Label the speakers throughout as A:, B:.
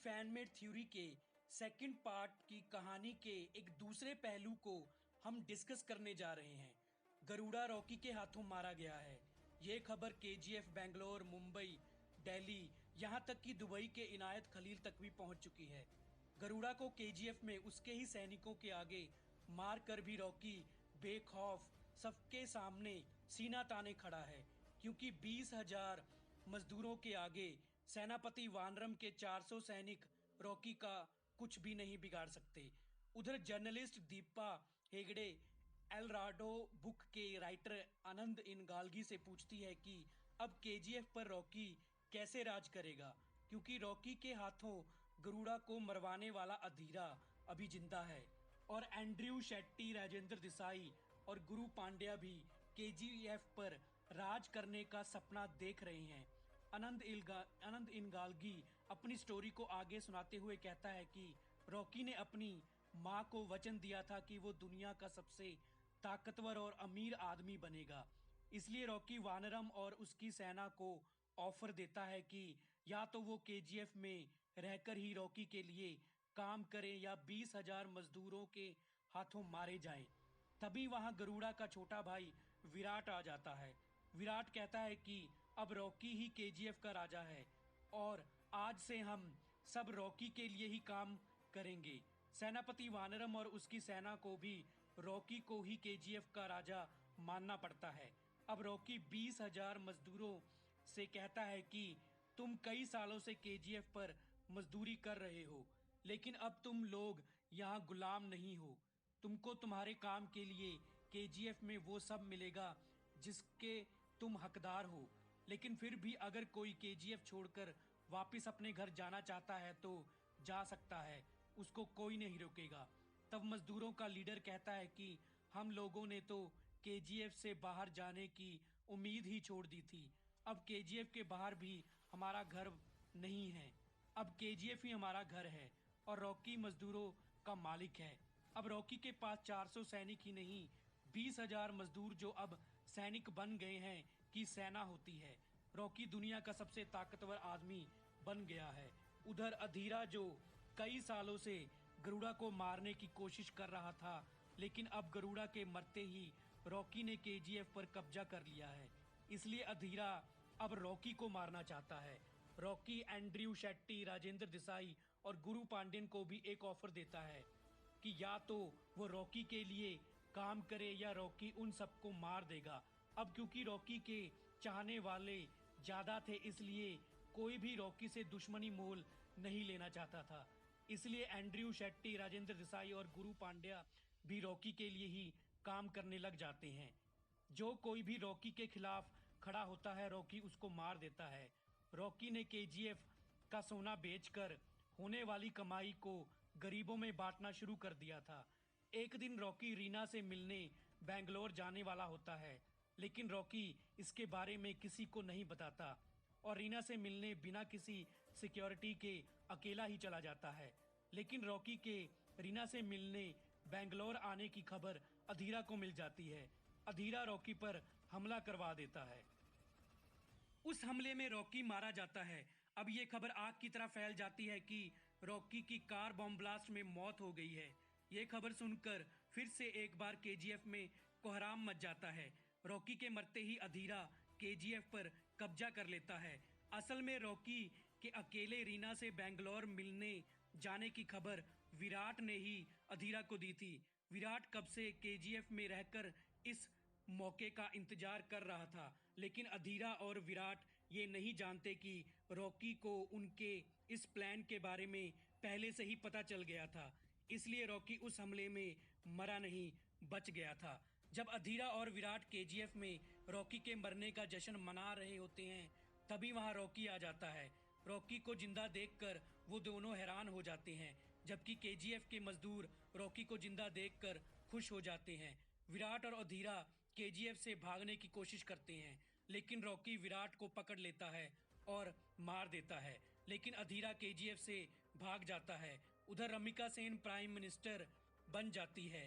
A: Fan-made theory के second part की कहानी के एक दूसरे पहलू को हम डिस्कस करने जा रहे हैं। गरुड़ा रॉकी के हाथों मारा गया है। ये खबर केजीएफ बेंगलोर, मुंबई, दिल्ली, यहाँ तक कि दुबई के इनायत खलील तक भी पहुंच चुकी है। गरुड़ा को केजीएफ में उसके ही सैनिकों के आगे मार कर भी रॉकी बेखौफ सबके सामने सीना ताने खड़ा है, क्योंकि 20,000 मजदूरों के आगे सेनापति वानरम के 400 सैनिक रॉकी का कुछ भी नहीं बिगाड़ सकते। उधर जर्नलिस्ट दीपा हेगड़े एलराडो बुक के राइटर आनंद इनगालगी से पूछती है कि अब केजीएफ पर रॉकी कैसे राज करेगा, क्योंकि रॉकी के हाथों गरुड़ा को मरवाने वाला अधीरा अभी जिंदा है और एंड्रयू शेट्टी, राजेंद्र देसाई और गुरु पांड्या भी केजीएफ पर राज करने का सपना देख रहे हैं। आनंद इनगालगी अपनी स्टोरी को आगे सुनाते हुए कहता है कि रॉकी ने अपनी मां को वचन दिया था कि वो दुनिया का सबसे ताकतवर और अमीर आदमी बनेगा। इसलिए रॉकी वानरम और उसकी सेना को ऑफर देता है कि या तो वो केजीएफ में रहकर ही रॉकी के लिए काम करें या 20,000 मजदूरों के हाथों मारे जाएं। तभी वहां गरुड़ा का छोटा भाई विराट आ जाता है। विराट कहता है कि अब रॉकी ही केजीएफ का राजा है और आज से हम सब रॉकी के लिए ही काम करेंगे। सेनापति वानरम और उसकी सेना को भी रॉकी को ही केजीएफ का राजा मानना पड़ता है। अब रॉकी 20,000 मजदूरों से कहता है कि तुम कई सालों से केजीएफ पर मजदूरी कर रहे हो, लेकिन अब तुम लोग यहाँ गुलाम नहीं हो। तुमको तुम्हारे काम के लिए केजीएफ में वो सब मिलेगा जिसके तुम हकदार हो, लेकिन फिर भी अगर कोई केजीएफ छोड़कर वापस अपने घर जाना चाहता है तो जा सकता है, उसको कोई नहीं रोकेगा। तब मजदूरों का लीडर कहता है कि हम लोगों ने तो केजीएफ से बाहर जाने की उम्मीद ही छोड़ दी थी। अब केजीएफ के बाहर भी हमारा घर नहीं है, अब केजीएफ ही हमारा घर है और रॉकी मजदूरों का मालिक है। अब रॉकी के पास 400 सैनिक ही नहीं, 20,000 मजदूर जो अब सैनिक बन गए हैं की सेना होती है। रॉकी दुनिया का सबसे ताकतवर आदमी बन गया है। उधर अधीरा जो कई सालों से गरुड़ा को मारने की कोशिश कर रहा था, लेकिन अब गरुड़ा के मरते ही रॉकी ने केजीएफ पर कब्जा कर लिया है। इसलिए अधीरा अब रॉकी को मारना चाहता है। रॉकी एंड्रयू शेट्टी, राजेंद्र देसाई और गुरु पांड्यन को भी एक ऑफर देता है कि या तो वो रॉकी के लिए काम करे या रॉकी उन सबको मार देगा। अब क्योंकि रॉकी के चाहने वाले ज्यादा थे, इसलिए कोई भी रॉकी से दुश्मनी मोल नहीं लेना चाहता था। इसलिए एंड्रयू शेट्टी, राजेंद्र देसाई और गुरु पांड्या भी रॉकी के लिए ही काम करने लग जाते हैं। जो कोई भी रॉकी के खिलाफ खड़ा होता है, रॉकी उसको मार देता है। रॉकी ने केजीएफ का सोना बेचकर होने वाली कमाई को गरीबों में बांटना शुरू कर दिया था। एक दिन रॉकी रीना से मिलने बेंगलोर जाने वाला होता है, लेकिन रॉकी इसके बारे में किसी को नहीं बताता और रीना से मिलने बिना किसी सिक्योरिटी के अकेला ही चला जाता है। लेकिन रॉकी के रीना से मिलने बेंगलोर आने की खबर अधीरा को मिल जाती है। अधीरा रॉकी पर हमला करवा देता है। उस हमले में रॉकी मारा जाता है। अब ये खबर आग की तरह फैल जाती है कि रॉकी की कार बॉम्ब ब्लास्ट में मौत हो गई है। ये खबर सुनकर फिर से एक बार केजीएफ में कोहराम मच जाता है। रॉकी के मरते ही अधीरा केजीएफ पर कब्जा कर लेता है। असल में रॉकी के अकेले रीना से बेंगलोर मिलने जाने की खबर विराट ने ही अधीरा को दी थी। विराट कब से केजीएफ में रहकर इस मौके का इंतजार कर रहा था, लेकिन अधीरा और विराट ये नहीं जानते कि रॉकी को उनके इस प्लान के बारे में पहले से ही पता चल गया था। इसलिए रॉकी उस हमले में मरा नहीं, बच गया था। जब अधीरा और विराट केजीएफ में रॉकी के मरने का जश्न मना रहे होते हैं, तभी वहां रॉकी आ जाता है। रॉकी को जिंदा देखकर वो दोनों हैरान हो जाते हैं, जबकि केजीएफ के मजदूर रॉकी को जिंदा देखकर खुश हो जाते हैं। विराट और अधीरा केजीएफ से भागने की कोशिश करते हैं, लेकिन रॉकी विराट को पकड़ लेता है और मार देता है, लेकिन अधीरा केजीएफ से भाग जाता है। उधर रमिका सेन प्राइम मिनिस्टर बन जाती है।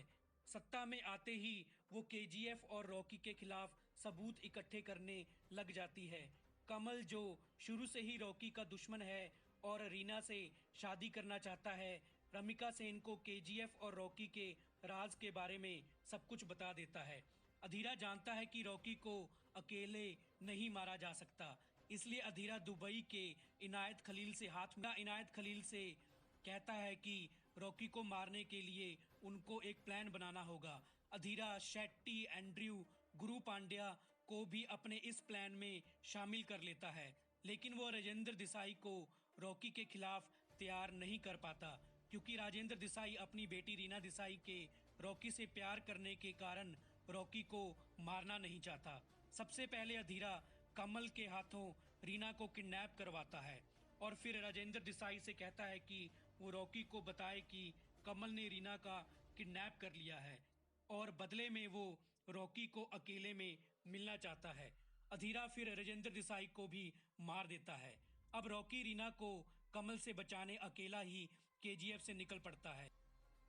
A: सत्ता में आते ही वो केजीएफ और रॉकी के खिलाफ सबूत इकट्ठे करने लग जाती है। कमल जो शुरू से ही रॉकी का दुश्मन है और रीना से शादी करना चाहता है। रमिका सेन को केजीएफ और रॉकी के राज के बारे में सब कुछ बता देता है। अधीरा जानता है कि रॉकी को अकेले नहीं मारा जा सकता, इसलिए अधीरा दुबई के इनायत खलील से इनायत खलील से कहता है कि रॉकी को मारने के लिए उनको एक प्लान बनाना होगा। अधीरा शेट्टी, एंड्रयू, गुरु पांड्या को भी अपने इस प्लान में शामिल कर लेता है, लेकिन वो राजेंद्र देसाई को रॉकी के खिलाफ तैयार नहीं कर पाता, क्योंकि राजेंद्र देसाई अपनी बेटी रीना देसाई के रॉकी से प्यार करने के कारण रॉकी को मारना नहीं चाहता। सबसे पहले अधीरा कमल के हाथों रीना को किडनैप करवाता है और फिर राजेंद्र देसाई से कहता है कि वो रॉकी को बताए कि कमल ने रीना का किडनैप कर लिया है और बदले में वो रॉकी को अकेले में मिलना चाहता है। अधीरा फिर राजेंद्र देसाई को भी मार देता है। अब रॉकी रीना को कमल से बचाने अकेला ही केजीएफ से निकल पड़ता है।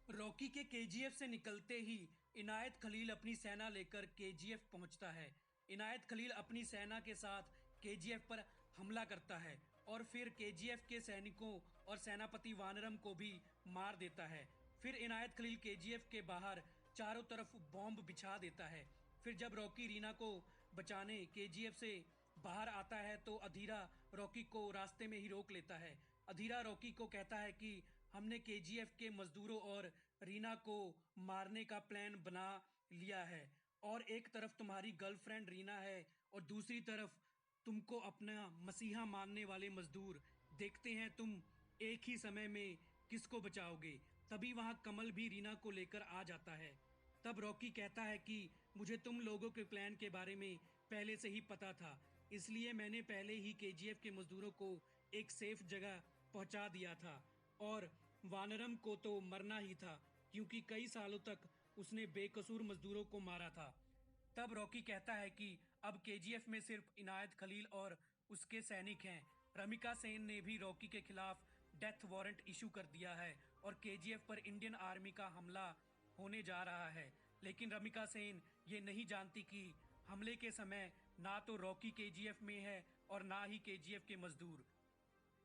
A: रॉकी के केजीएफ से निकलते ही इनायत खलील अपनी सेना लेकर केजीएफ पहुंचता है। इनायत खलील अपनी सेना के साथ केजीएफ पर हमला करता है और फिर केजीएफ के सैनिकों और सेनापति वानरम को भी मार देता है। फिर इनायत खलील केजीएफ के बाहर चारों तरफ बॉम्ब बिछा देता है। फिर जब रॉकी रीना को बचाने केजीएफ से बाहर आता है तो अधीरा रॉकी को रास्ते में ही रोक लेता है। अधीरा रॉकी को कहता है कि हमने केजीएफ के मजदूरों और रीना को मारने का प्लान बना लिया है और एक तरफ तुम्हारी गर्लफ्रेंड रीना है और दूसरी तरफ तुमको अपना मसीहा मानने वाले मजदूर। देखते हैं तुम एक ही समय में किसको बचाओगे। तभी वहां कमल भी रीना को लेकर आ जाता है। तब रॉकी कहता है कि मुझे तुम लोगों के प्लान के बारे में पहले से ही पता था, इसलिए मैंने पहले ही केजीएफ के मजदूरों को एक सेफ जगह पहुंचा दिया था और वानरम को तो मरना ही था, क्योंकि कई सालों तक उसने बेकसूर मजदूरों को मारा था। तब रॉकी कहता है कि अब केजीएफ में सिर्फ इनायत खलील और उसके सैनिक हैं। रमिका सेन ने भी रॉकी के खिलाफ डेथ वारंट इशू कर दिया है और केजीएफ पर इंडियन आर्मी का हमला होने जा रहा है, लेकिन रमिका सेन ये नहीं जानती कि हमले के समय ना तो रॉकी केजीएफ में है और ना ही केजीएफ के मजदूर।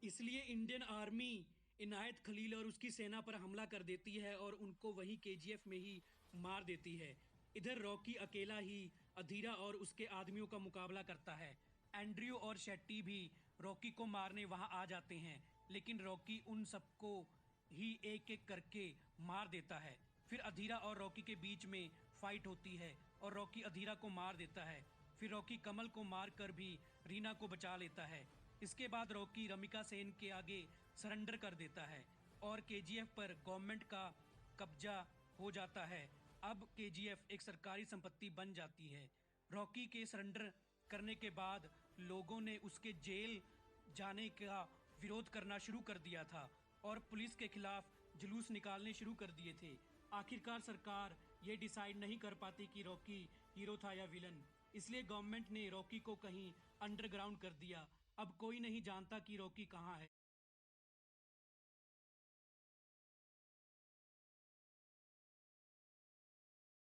A: इसलिए इंडियन आर्मी इनायत खलील और उसकी सेना पर हमला कर देती है और उनको वही केजीएफ में ही मार देती है। इधर रॉकी अकेला ही अधीरा और उसके आदमियों का मुकाबला करता है। एंड्रयू और शेट्टी भी रॉकी को मारने वहां आ जाते हैं, लेकिन रॉकी उन सबको ही एक एक करके मार देता है। फिर अधीरा और रॉकी के बीच में फाइट होती है और रॉकी अधीरा को मार देता है। फिर रॉकी कमल को मारकर भी रीना को बचा लेता है। इसके बाद रॉकी रमिका सेन के आगे सरेंडर कर देता है और केजीएफ पर गवर्नमेंट का कब्जा हो जाता है। अब केजीएफ एक सरकारी संपत्ति बन जाती है। रॉकी के सरेंडर करने के बाद लोगों ने उसके जेल जाने का विरोध करना शुरू कर दिया था और पुलिस के खिलाफ जुलूस निकालने शुरू कर दिए थे। आखिरकार सरकार ये डिसाइड नहीं कर पाती कि रॉकी हीरो था या विलन, इसलिए गवर्नमेंट ने रॉकी को कहीं अंडरग्राउंड कर दिया। अब कोई नहीं जानता कि रॉकी कहाँ है।